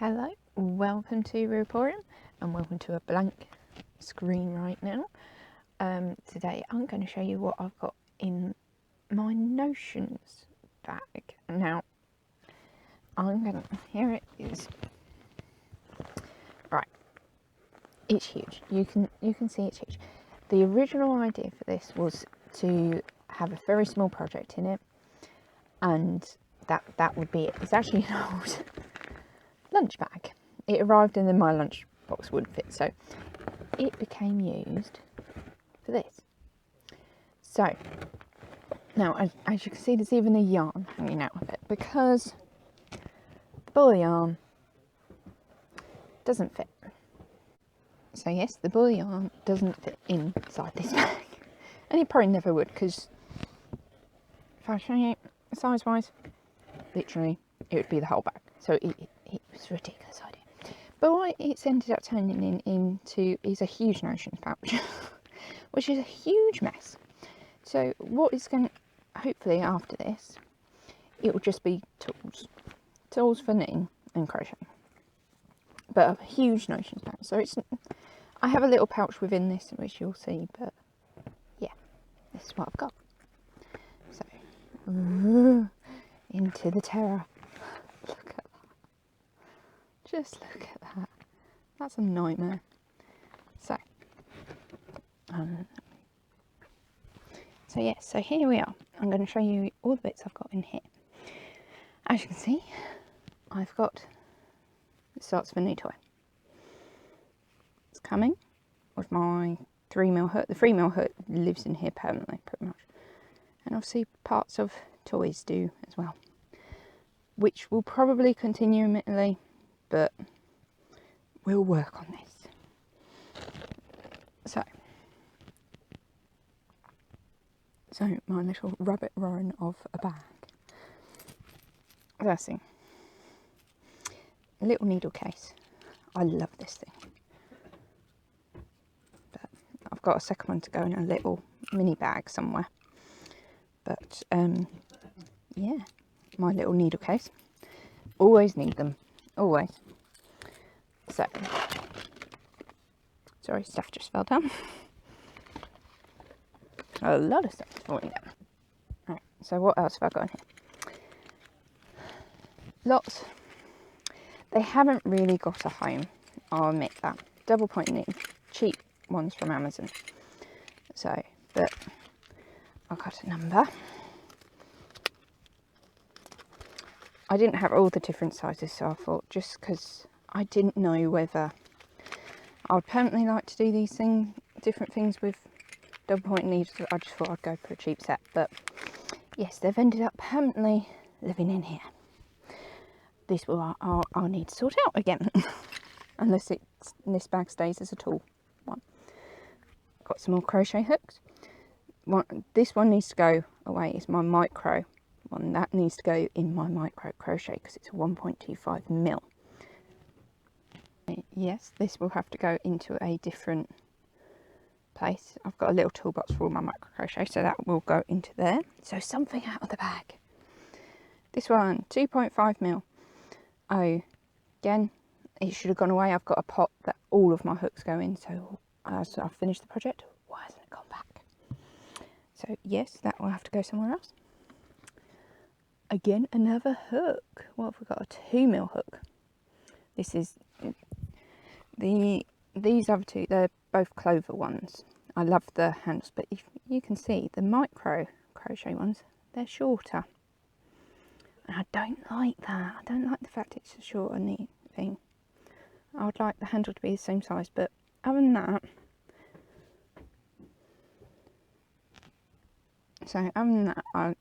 Hello, welcome to Reporium and welcome to a blank screen right now. Today I'm going to show you what I've got in my Notions bag. Now, here it is. Right, it's huge. You can see it's huge. The original idea for this was to have a very small project in it, and that would be it. It's actually an old lunch bag. It arrived and then my lunch box wouldn't fit, so it became used for this. So now, as you can see, there's even a yarn hanging out of it because the ball of yarn doesn't fit. So yes, the ball of yarn doesn't fit inside this bag, and it probably never would, because if I show you size wise, literally it would be the whole bag. So it was a ridiculous idea. But what it's ended up turning into is a huge Notions pouch, which is a huge mess. So what is going to, hopefully after this, it will just be tools for knitting and crocheting. But a huge Notions pouch. So I have a little pouch within this, which you'll see, but yeah, this is what I've got. So, into the terror. Look at that. Just look at that. That's a nightmare. So yes, so here we are. I'm going to show you all the bits I've got in here. As you can see, I've got the starts for a new toy. It's coming with my 3mm hook. The 3mm hook lives in here permanently, pretty much. And obviously parts of toys do as well, which will probably continue admittedly, but we'll work on this. So my little rabbit warren of a bag. First thing, a little needle case. I love this thing, but I've got a second one to go in a little mini bag somewhere. But yeah, my little needle case. Always need them, always. So, sorry, stuff just fell down. A lot of stuff is falling down. Right, so what else have I got in here? Lots. They haven't really got a home, I'll admit that. Double point knitting, cheap ones from Amazon. So, but I've got a number. I didn't have all the different sizes, so I thought, just because I didn't know whether I would permanently like to do these different things with double point needles, I just thought I'd go for a cheap set. But yes, they've ended up permanently living in here. This will I'll need to sort out again, unless this bag stays as a tool one. Got some more crochet hooks. This one needs to go away. It's my micro one. That needs to go in my micro crochet because it's a 1.25mm. Yes, this will have to go into a different place. I've got a little toolbox for all my micro crochet, so that will go into there. So something out of the bag. This one, 2.5mm. Oh, again, it should have gone away. I've got a pot that all of my hooks go in, so as I've finished the project, why hasn't it gone back? So yes, that will have to go somewhere else. Again, another hook. What have we got? A 2mm hook. This is these other two. They're both clover ones. I love the handles, but if you can see the micro crochet ones, they're shorter. And I don't like that. I don't like the fact it's a shorter neat thing. I would like the handle to be the same size, but other than that,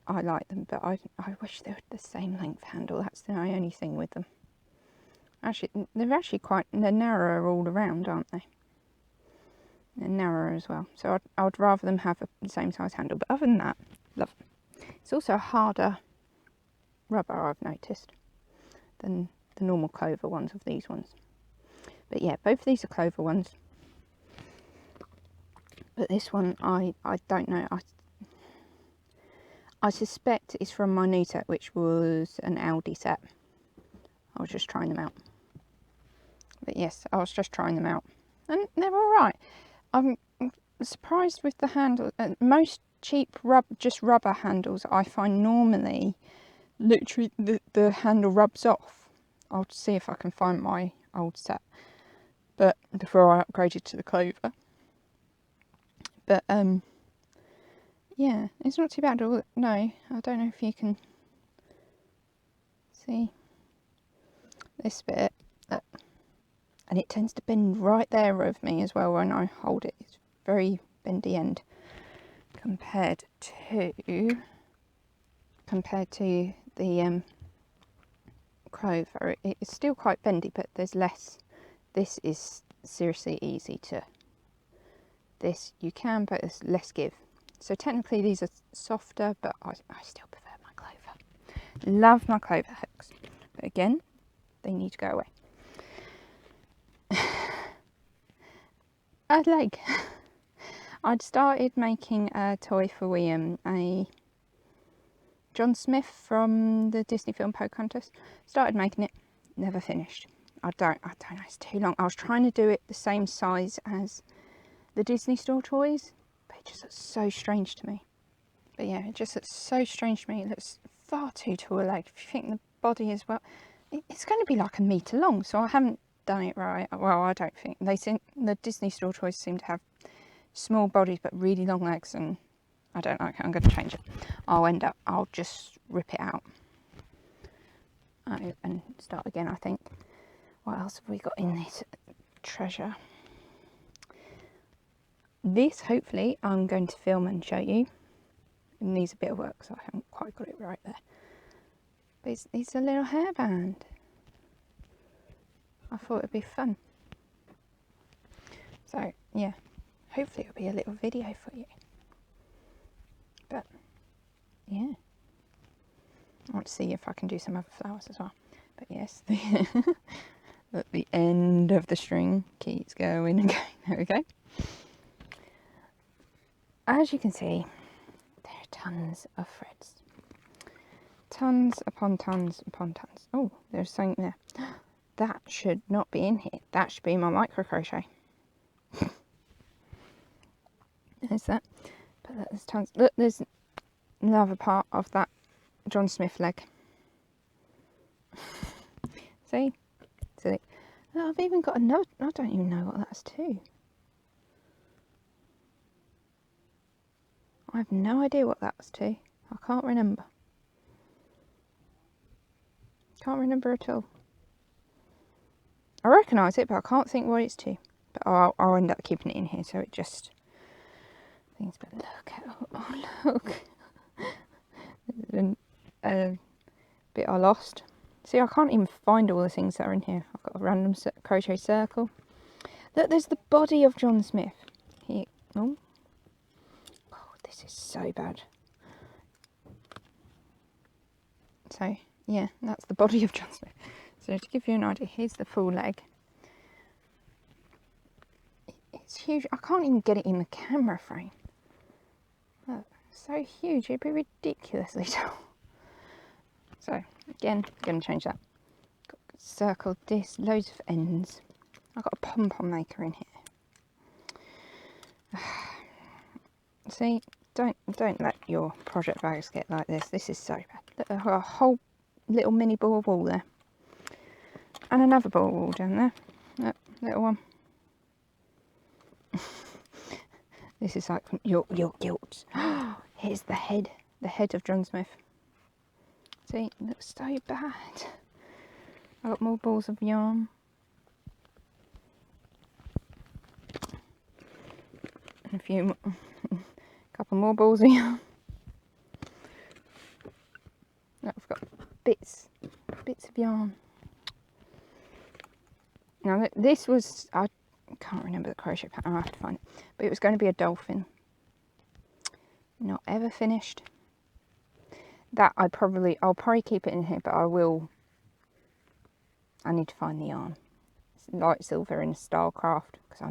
I like them, but I wish they were the same length handle. That's the only thing with them. Actually, they're narrower all around, aren't they? They're narrower as well. So I would rather them have the same size handle, but other than that, love them. It's also a harder rubber, I've noticed, than the normal clover ones of these ones. But yeah, both of these are clover ones. But this one, I don't know. I suspect it's from my new set, which was an Aldi set. I was just trying them out. But yes, I was just trying them out, and they're all right. I'm surprised with the handle. Most cheap just rubber handles, I find normally, literally the handle rubs off. I'll see if I can find my old set, but before I upgraded to the Clover. But yeah, it's not too bad at all. No, I don't know if you can see this bit, and it tends to bend right there of me as well when I hold it. It's very bendy end compared to the Clover. It's still quite bendy, but there's less. This is seriously easy to. This you can, but there's less give. So technically these are softer, but I still prefer my Clover. Love my Clover hooks, but again, they need to go away. A leg. I'd started making a toy for William, a John Smith from the Disney film Pocahontas. Started making it, never finished. I don't know, it's too long. I was trying to do it the same size as the Disney store toys, but it just looks so strange to me. But yeah, it just looks so strange to me. It looks far too tall a leg. If you think the body as well, it's going to be like 1 metre long, so I haven't done it right. Well, I don't think. The Disney store toys seem to have small bodies but really long legs, and I don't like it. I'm going to change it. I'll just rip it out and start again, I think. What else have we got in this treasure? This, hopefully, I'm going to film and show you. It needs a bit of work, so I haven't quite got it right there. But it's a little hairband. I thought it'd be fun. So, yeah, hopefully it'll be a little video for you. But, yeah. I want to see if I can do some other flowers as well. But yes, at the end of the string keeps going and going. There we go. As you can see, there are tons of threads. Tons upon tons upon tons. Oh, there's something there. That should not be in here. That should be my micro crochet. There's that. But there's tons. Look, there's another part of that John Smith leg. See? Oh, I've even got another. I don't even know what that's to. I have no idea what that's to. I can't remember. Can't remember at all. I recognise it, but I can't think what it's to. But I'll end up keeping it in here, so it just things. But look at look. A bit I lost. See, I can't even find all the things that are in here. I've got a random crochet circle. Look, there's the body of John Smith. Here. Oh, this is so bad. So, yeah, that's the body of John Smith. So to give you an idea, here's the full leg. It's huge. I can't even get it in the camera frame. Look, so huge. It'd be ridiculously tall. So, again, I'm going to change that. Got circled this, loads of ends. I've got a pom-pom maker in here. See, don't let your project bags get like this. This is so bad. Look, I've got a whole little mini ball of wool there. And another ball of wool down there. Look, little one. This is like your guilt. Here's the head of John Smith. See, it looks so bad. I've got more balls of yarn. And couple more balls of yarn. I've got bits of yarn. Now this was, I can't remember the crochet pattern, I'll have to find it. But it was going to be a dolphin. Not ever finished. That I'll probably keep it in here, but I need to find the yarn. It's light silver in Starcraft, because I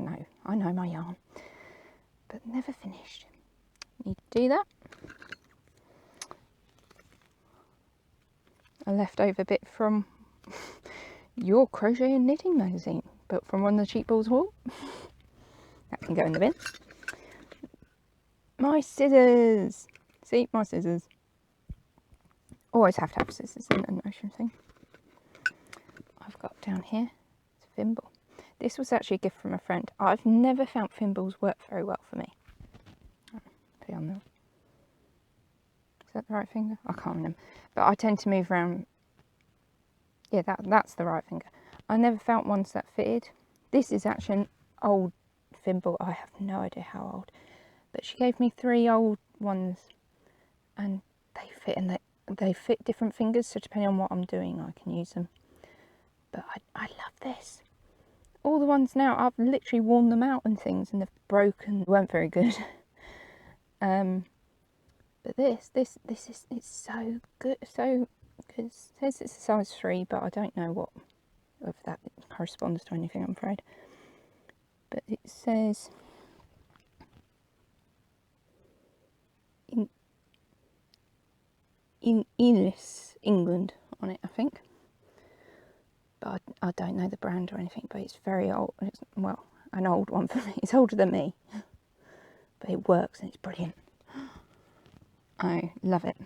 know my yarn. But never finished. Need to do that. A leftover bit from your crochet and knitting magazine. but from one of the cheap balls of wool. That can go in the bin. My scissors. See, my scissors. Always have to have scissors in an ocean thing. I've got down here, it's a thimble. This was actually a gift from a friend. I've never found thimbles work very well for me. Put it on there. Is that the right finger? I can't remember. But I tend to move around. Yeah, that's the right finger. I never found ones that fitted. This is actually an old thimble. I have no idea how old. But she gave me 3 old ones. And they fit, and they fit different fingers. So depending on what I'm doing, I can use them. But I love this. All the ones now, I've literally worn them out and things, and they've broken. They weren't very good. But this is, it's so good. So good. It says it's a size 3, but I don't know if that corresponds to anything, I'm afraid. But it says in Ennis, England on it, I think. But I don't know the brand or anything, but it's very old. It's, well, an old one for me. It's older than me, but it works and it's brilliant. I love it.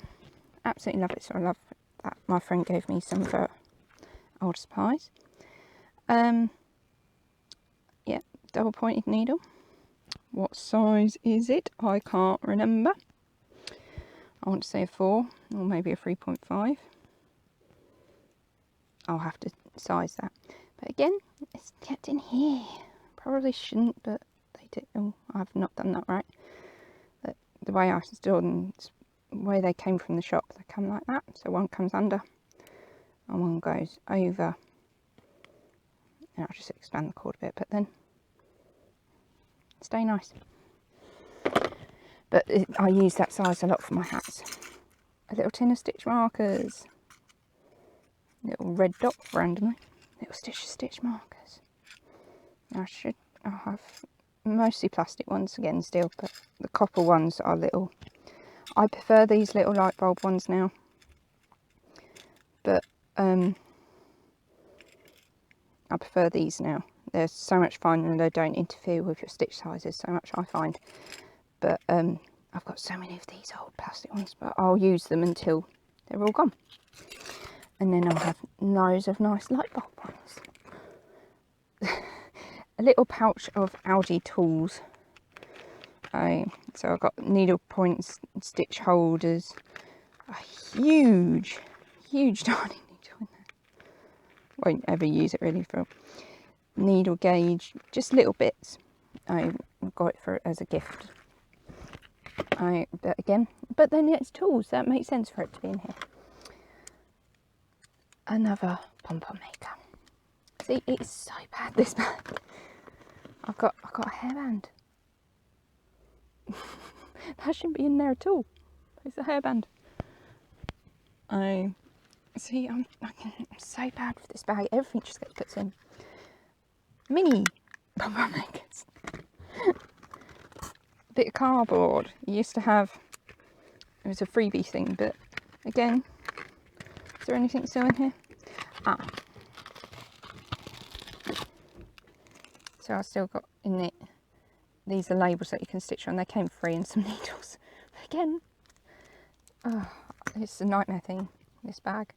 Absolutely love it. So I love that my friend gave me some of her old supplies. Yeah, double pointed needle. What size is it? I can't remember. I want to say a 4 or maybe a 3.5. I'll have to size that. But again, it's kept in here. Probably shouldn't, but they do. Oh, I've not done that right. But the way I stored them, the way they came from the shop, they come like that. So one comes under and one goes over. And I'll just expand the cord a bit, but then stay nice. But I use that size a lot for my hats. A little tin of stitch markers. Little red dot randomly. Little stitch markers. I'll have mostly plastic ones again still, but the copper ones are little. I prefer these little light bulb ones now. But I prefer these now. They're so much fun and they don't interfere with your stitch sizes so much, I find. But I've got so many of these old plastic ones, but I'll use them until they're all gone. And then I'll have loads of nice light bulb ones. A little pouch of algae tools. So I've got needle points, stitch holders, a huge darning needle in there. Won't ever use it really for needle gauge, just little bits. I got it as a gift. But then it's tools, that makes sense for it to be in here. Another pom-pom maker. See, it's so bad, this bag. I've got a hairband. That shouldn't be in there at all. It's a hairband. I'm so bad with this bag. Everything just gets put in. Mini pom-pom makers. A bit of cardboard. You used to have, it was a freebie thing, but again, is there anything still in here? So I've still got in it, these are labels that you can stitch on. They came free and some needles. Again, it's a nightmare thing, this bag.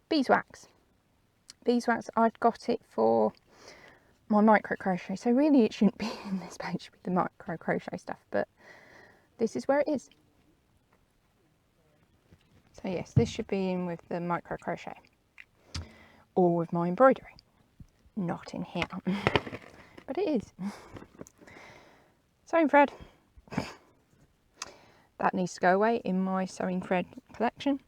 Beeswax. Beeswax, I'd got it for my micro crochet. So really it shouldn't be in this bag, it should be the micro crochet stuff. But this is where it is. So yes, this should be in with the micro crochet. Or with my embroidery. Not in here. But it is. Sewing thread. That needs to go away in my sewing thread collection.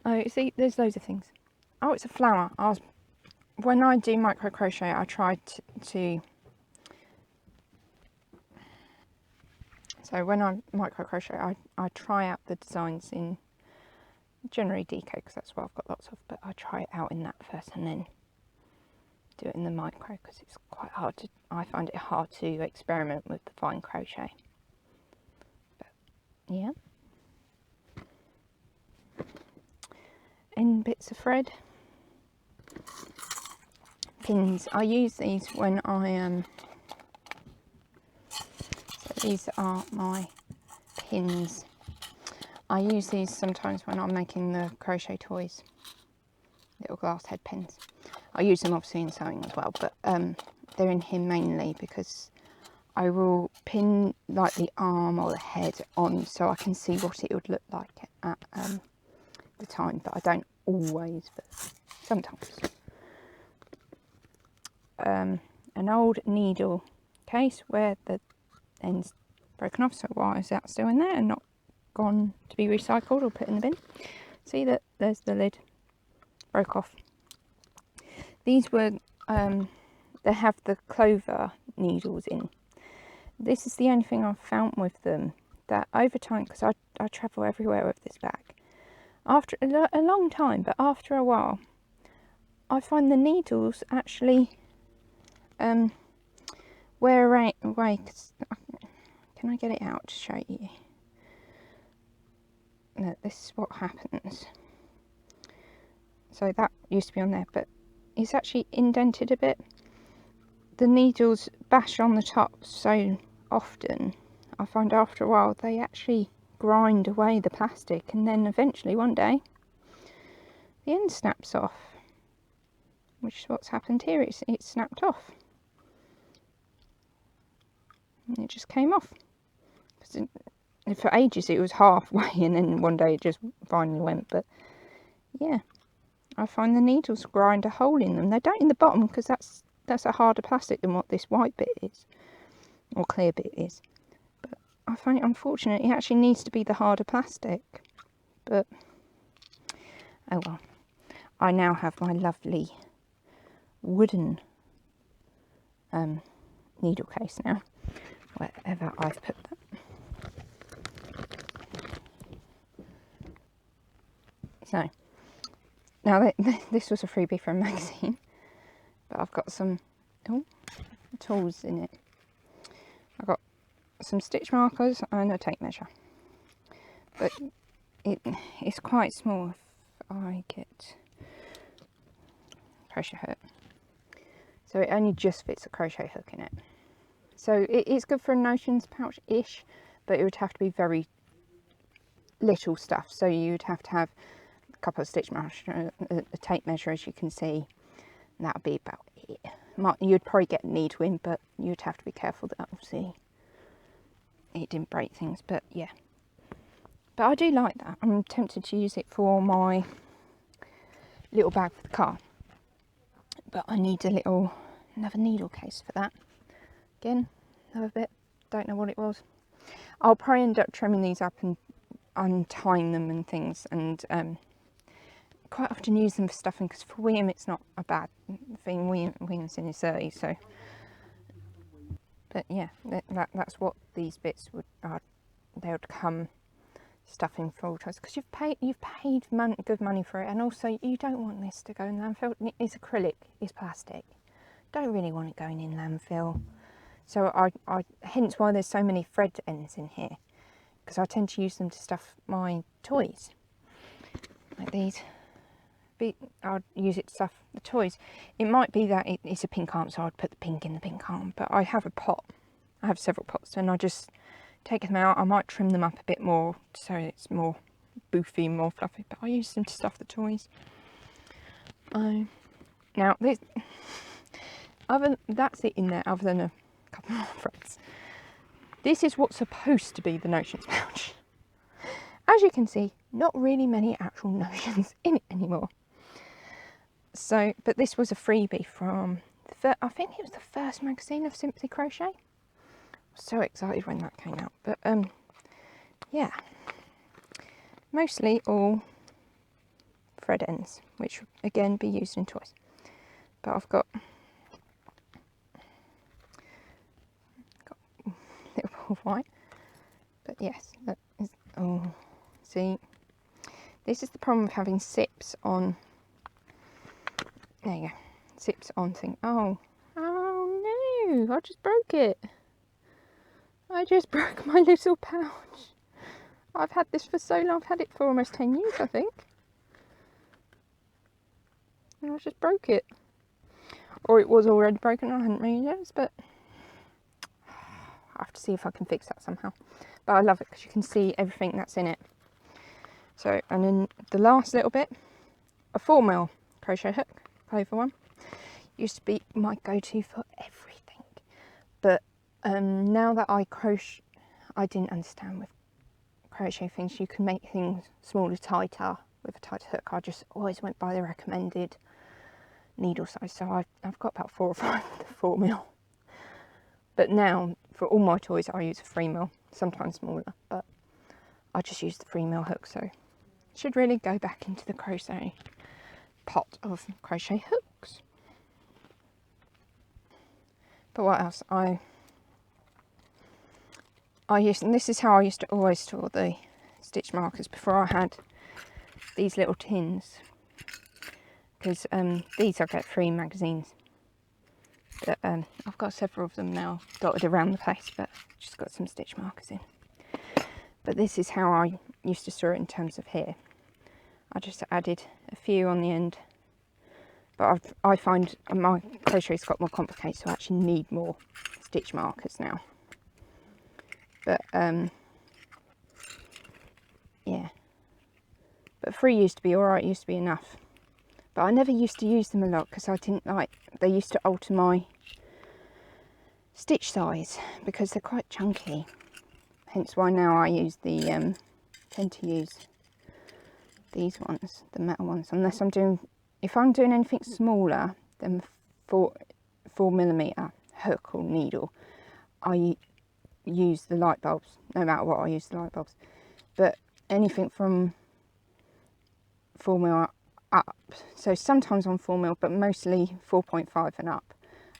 Oh, see, there's loads of things. Oh, it's a flower. When I do micro crochet, I try to so when I micro crochet, I try out the designs in generally DK because that's what I've got lots of, but I try it out in that first and then do it in the micro because it's quite hard to, I find it hard to experiment with the fine crochet. But yeah. End bits of thread. pins. I use these when I so these are my pins. I use these sometimes when I'm making the crochet toys, little glass head pins. I use them obviously in sewing as well, but they're in here mainly because I will pin like the arm or the head on so I can see what it would look like at the time, but I don't always, but sometimes. An old needle case where the end's broken off, so why is that still in there and not gone to be recycled or put in the bin? See that there's the lid broke off. These were they have the clover needles in. This is the only thing I've found with them, that over time, because I travel everywhere with this bag, after a long time, but after a while, I find the needles actually wear away. Can I get it out to show you? No, this is what happens. So that used to be on there, but it's actually indented a bit. The needles bash on the top so often, I find after a while they actually grind away the plastic, and then eventually one day the end snaps off, which is what's happened here. It's snapped off. And it just came off. For ages it was halfway, and then one day it just finally went. But yeah, I find the needles grind a hole in them. They don't in the bottom, because that's a harder plastic than what this white bit is, or clear bit is. But I find it unfortunate. It actually needs to be the harder plastic. But oh well. I now have my lovely wooden needle case now, wherever I've put that. So now this was a freebie from a magazine, but I've got some tools in it. I've got some stitch markers and a tape measure, but it's quite small. If I get crochet hook, so it only just fits a crochet hook in it. So it's good for a notions pouch-ish, but it would have to be very little stuff. So you'd have to have a couple of stitch measure, a tape measure, as you can see, and that would be about it. You'd probably get a needle in, but you'd have to be careful that obviously it didn't break things. But yeah, but I do like that. I'm tempted to use it for my little bag for the car, but I need another needle case for that. Again, another bit, don't know what it was. I'll probably end up trimming these up and untying them and things, and quite often use them for stuffing, because for William it's not a bad thing. William's in his 30s, so. But yeah, that's what these bits they would come stuffing for all times, because you've paid good money for it, and also you don't want this to go in landfill. It's acrylic, it's plastic. Don't really want it going in landfill. So I hence why there's so many thread ends in here, because I tend to use them to stuff my toys, like these. I'd use it to stuff the toys. It might be that it's a pink arm, so I'd put the pink in the pink arm, but I have a pot. I have several pots, and I just take them out. I might trim them up a bit more so it's more boofy, more fluffy, but I use them to stuff the toys. Now this, that's it in there, other than a couple more threads. This is what's supposed to be the notions pouch. As you can see, not really many actual notions in it anymore. So, but this was a freebie from, I think it was the first magazine of Simply Crochet. I was so excited when that came out. But yeah, mostly all thread ends, which would again be used in toys. But I've got little ball of white. But yes, that is, see, this is the problem with having sips on. There you go, sips on thing. Oh no, I just broke it. I just broke my little pouch. I've had this for so long. I've had it for almost 10 years, I think. And I just broke it. or it was already broken. I hadn't realised, but I have to see if I can fix that somehow. But I love it because you can see everything that's in it. So, and then the last little bit, a 4mm crochet hook, clover one, used to be my go-to for everything. But now that I crochet, I didn't understand with crochet things, you can make things smaller, tighter with a tighter hook. I just always went by the recommended needle size, so I've got about 4 or 5 4mm. But now for all my toys I use a 3mm, sometimes smaller, but I just use the 3mm hook, so should really go back into the crochet pot of crochet hooks. But what else? I used, and this is how I used to always store the stitch markers before I had these little tins, because these I get free magazines. But I've got several of them now dotted around the place, but just got some stitch markers in. But this is how I used to store it in terms of here. I just added a few on the end, but I find my crochet's got more complicated, so I actually need more stitch markers now. But yeah, but 3 used to be alright, used to be enough. But I never used to use them a lot because I didn't like, they used to alter my stitch size because they're quite chunky. Hence why now I use the, tend to use these ones, the metal ones, unless I'm doing, if I'm doing anything smaller than 4mm hook or needle, I use the light bulbs. No matter what, I use the light bulbs. But anything from 4mm up, so sometimes on 4mm, but mostly 4.5 and up,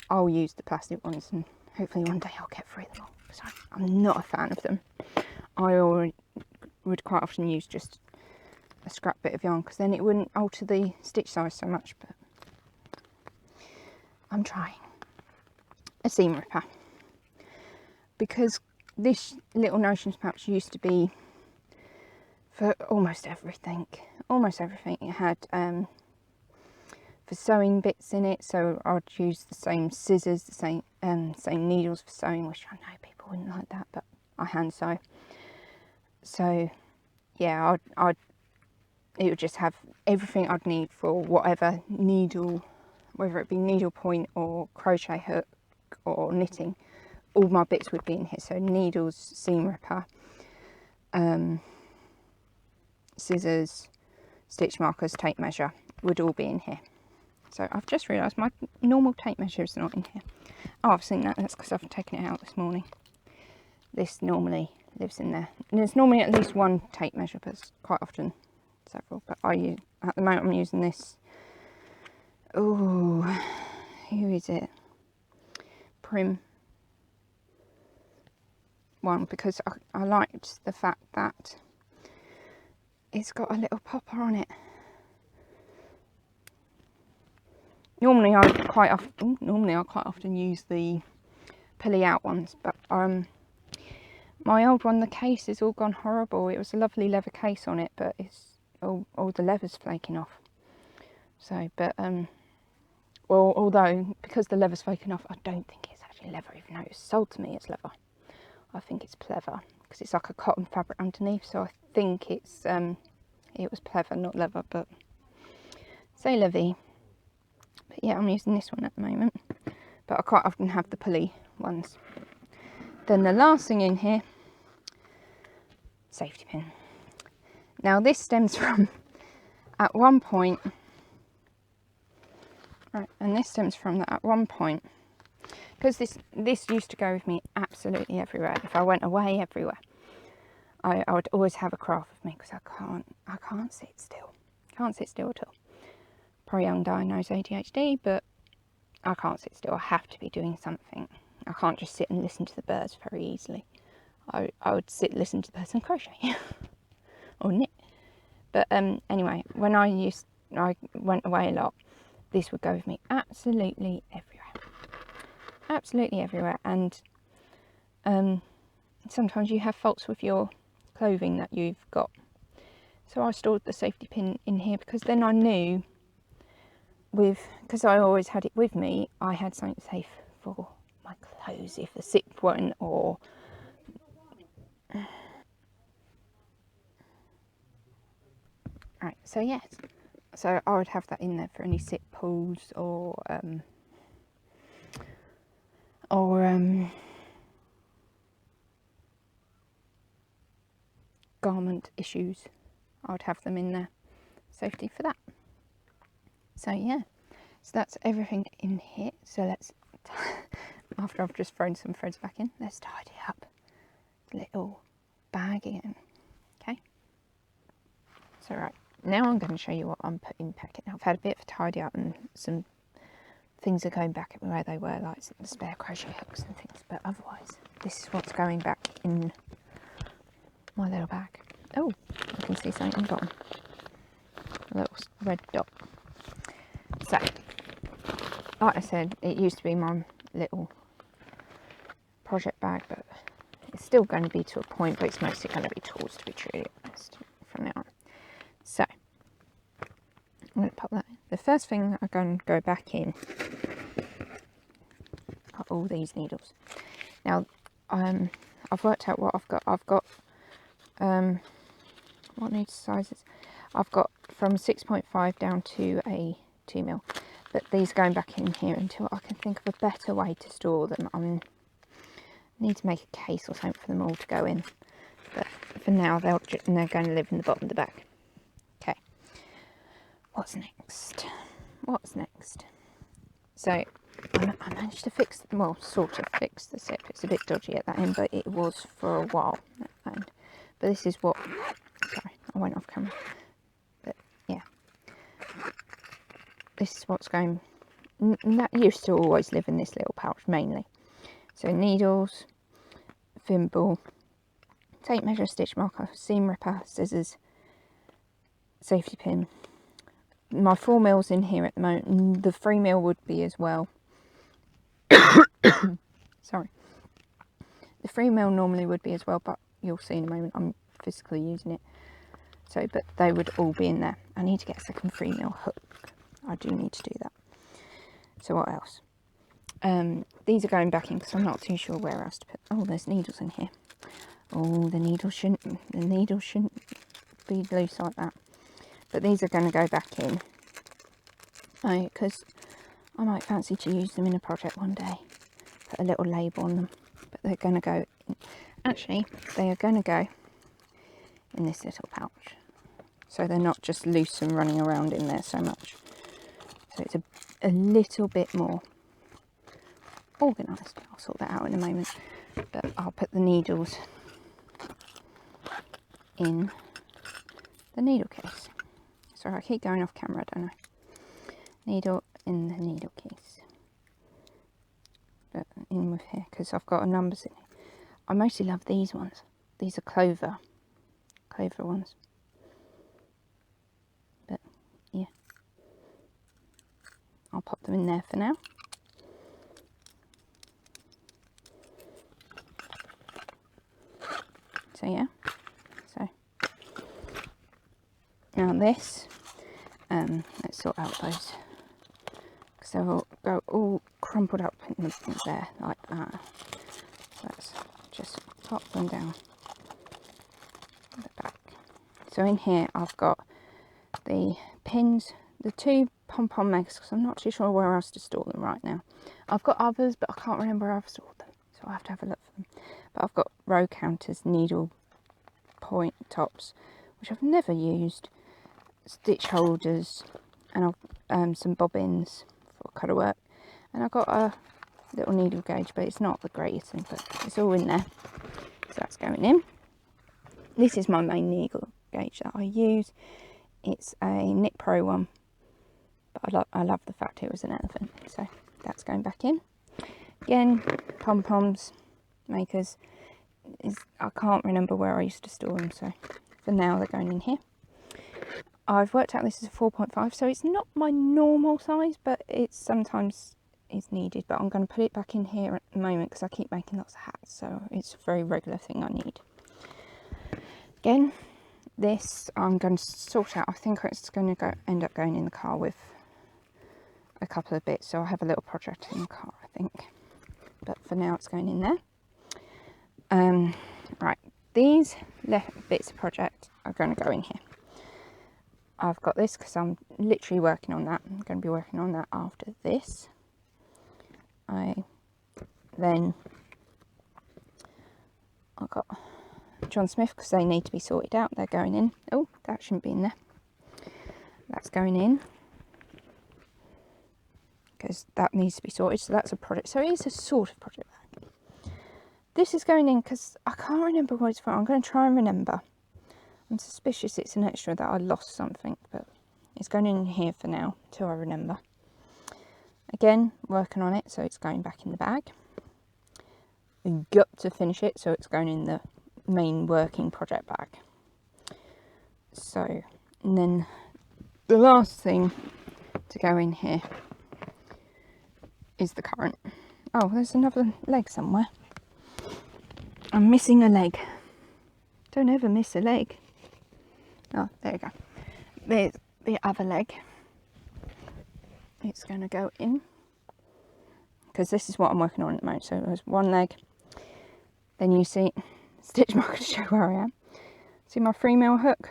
I'll use the plastic ones, and hopefully one day I'll get through them all, because I'm not a fan of them. I would quite often use just a scrap bit of yarn, because then it wouldn't alter the stitch size so much. But I'm trying a seam ripper, because this little notions pouch used to be for almost everything. It had for sewing bits in it, so I'd use the same scissors, the same needles for sewing, which I know people wouldn't like that, but I hand sew. So yeah, it would just have everything I'd need for whatever needle, whether it be needle point or crochet hook or knitting. All my bits would be in here, so needles, seam ripper, scissors, stitch markers, tape measure would all be in here. So I've just realised my normal tape measure is not in here. Oh, I've seen that, that's because I've taken it out this morning. This normally lives in there, and there's normally at least one tape measure, but it's quite often several. But at the moment I'm using this, oh, who is it? Prim one, because I liked the fact that it's got a little popper on it. Normally I quite often use the pulley out ones, but my old one, the case is all gone horrible. It was a lovely leather case on it, but it's all the leather's flaking off. So, but well, although because the leather's flaking off, I don't think it's actually leather, even though it's sold to me as leather. I think it's pleather, because it's like a cotton fabric underneath, so I think it's it was pleather, not leather, but c'est la vie. But yeah, I'm using this one at the moment, but I quite often have the pulley ones. Then the last thing in here, safety pin. Now this stems from, at one point, right, and this stems from that at one point, because this used to go with me absolutely everywhere. If I went away everywhere, I would always have a craft with me, because I can't sit still. Can't sit still at all. Probably undiagnosed ADHD, but I can't sit still. I have to be doing something. I can't just sit and listen to the birds very easily. I would sit and listen to the birds and crochet or knit. But anyway, when I went away a lot, this would go with me absolutely everywhere. Absolutely everywhere. And sometimes you have faults with your clothing that you've got. So I stored the safety pin in here, because then I knew because I always had it with me, I had something safe for my clothes if a zip one or right. So yes, so I would have that in there for any zip pulls or garment issues. I would have them in there, safety for that. So yeah, so that's everything in here. So let's, after I've just thrown some threads back in, let's tidy up the little bag again. Okay. So right, now I'm going to show you what I'm putting back in. I've had a bit of a tidy up and some things are going back where they were, like some spare crochet hooks and things, but otherwise this is what's going back in my little bag. Oh, I can see something on the bottom, a little red dot. So like I said, it used to be my little project bag, but it's still going to be to a point, but it's mostly going to be tools, to be truly honest, from now on. So I'm going to pop that in. The first thing I'm going to go back in are all these needles. Now I've worked out what I've got. I've got what needle sizes? I've got from 6.5 down to a 2mm, but these are going back in here until I can think of a better way to store them. I need to make a case or something for them all to go in, but for now they're going to live in the bottom of the bag. Okay, what's next? What's next? So I managed to fix, well, sort of fix the zip. It's a bit dodgy at that end, but it was for a while at that end. But this is what, sorry, I went off camera. But yeah, this is what's going, that used to always live in this little pouch mainly. So needles, thimble, tape measure, stitch marker, seam ripper, scissors, safety pin. My 4mm in here at the moment. The 3mm would be as well. Sorry. The 3mm normally would be as well, but you'll see in a moment I'm physically using it. So, but they would all be in there. I need to get a second 3mm hook. I do need to do that. So what else? These are going back in because I'm not too sure where else to put. Oh, there's needles in here. Oh, the needles shouldn't be loose like that. But these are going to go back in. Because I might fancy to use them in a project one day. Put a little label on them. But they're going to go in. Actually, they are going to go in this little pouch. So they're not just loose and running around in there so much. So it's a little bit more organised. I'll sort that out in a moment. But I'll put the needles in the needle case. Sorry, I keep going off camera, don't I? Needle in the needle case. But in with here, because I've got numbers in it. I mostly love these ones. These are clover ones. But yeah, I'll pop them in there for now. So yeah, so now this, let's sort out those, because they'll go all crumpled up in there like that. So let's just pop them down the back. So in here I've got the pins, the 2 pom-pom mags, because I'm not too sure where else to store them right now. I've got others, but I can't remember where I've stored them, so I have to have a look for them. But I've got row counters, needle point tops, which I've never used, stitch holders, and some bobbins for colour work. And I've got a little needle gauge, but it's not the greatest thing, but it's all in there. So that's going in. This is my main needle gauge that I use. It's a Knit Pro one, but I love the fact it was an elephant, so that's going back in. Again, pom-poms, makers, I can't remember where I used to store them, so for now they're going in here. I've worked out this is a 4.5, so it's not my normal size, but it's sometimes is needed. But I'm going to put it back in here at the moment because I keep making lots of hats, so it's a very regular thing I need. Again, this I'm going to sort out. I think it's going to end up going in the car with a couple of bits, so I have a little project in the car, I think. But for now, it's going in there. Right, these bits of project are going to go in here. I've got this because I'm literally working on that. I'm going to be working on that after this. I've got John Smith because they need to be sorted out. They're going in. Oh, that shouldn't be in there. That's going in because that needs to be sorted. So that's a project. So it is a sort of project bag. This is going in because I can't remember what it's for. I'm going to try and remember. I'm suspicious it's an extra that I lost something, but it's going in here for now till I remember. Again, working on it, so it's going back in the bag. We've got to finish it, so it's going in the main working project bag. So, and then the last thing to go in here is the current. Oh, there's another leg somewhere. I'm missing a leg. Don't ever miss a leg. Oh, there you go. There's the other leg. It's going to go in because this is what I'm working on at the moment. So there's one leg. Then you see stitch marker to show where I am. See my 3mm hook?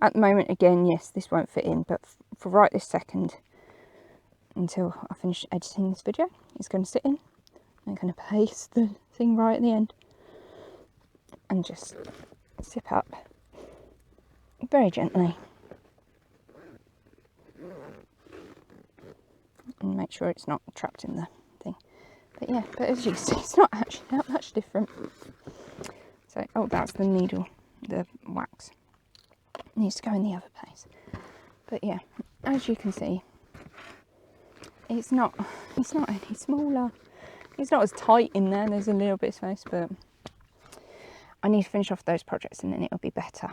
At the moment, again, yes, this won't fit in, but for right this second, until I finish editing this video, it's going to sit in. I'm going to paste the thing right at the end and just zip up very gently and make sure it's not trapped in the thing. But yeah, but as you see, it's not actually that much different. So, oh, that's the needle, the wax. It needs to go in the other place. But yeah, as you can see, it's not any smaller. It's not as tight in there. There's a little bit of space, but I need to finish off those projects and then it'll be better.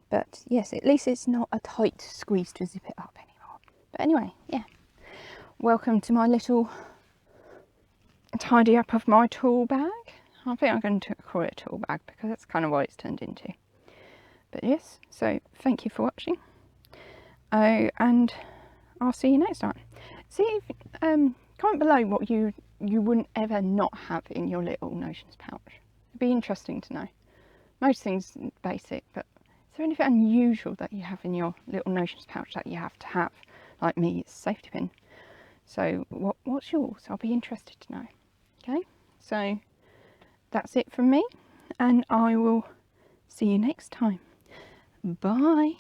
But yes, at least it's not a tight squeeze to zip it up anymore. But anyway, yeah. Welcome to my little tidy up of my tool bag. I think I'm going to call it a tool bag because that's kind of what it's turned into. But yes, so thank you for watching. And I'll see you next time. See if, comment below what you wouldn't ever not have in your little notions pouch. It'd be interesting to know. Most things basic, but is there anything unusual that you have in your little notions pouch that you have to have? Like me, it's a safety pin. So what's yours? I'll be interested to know. Okay, so that's it from me, and I will see you next time. Bye.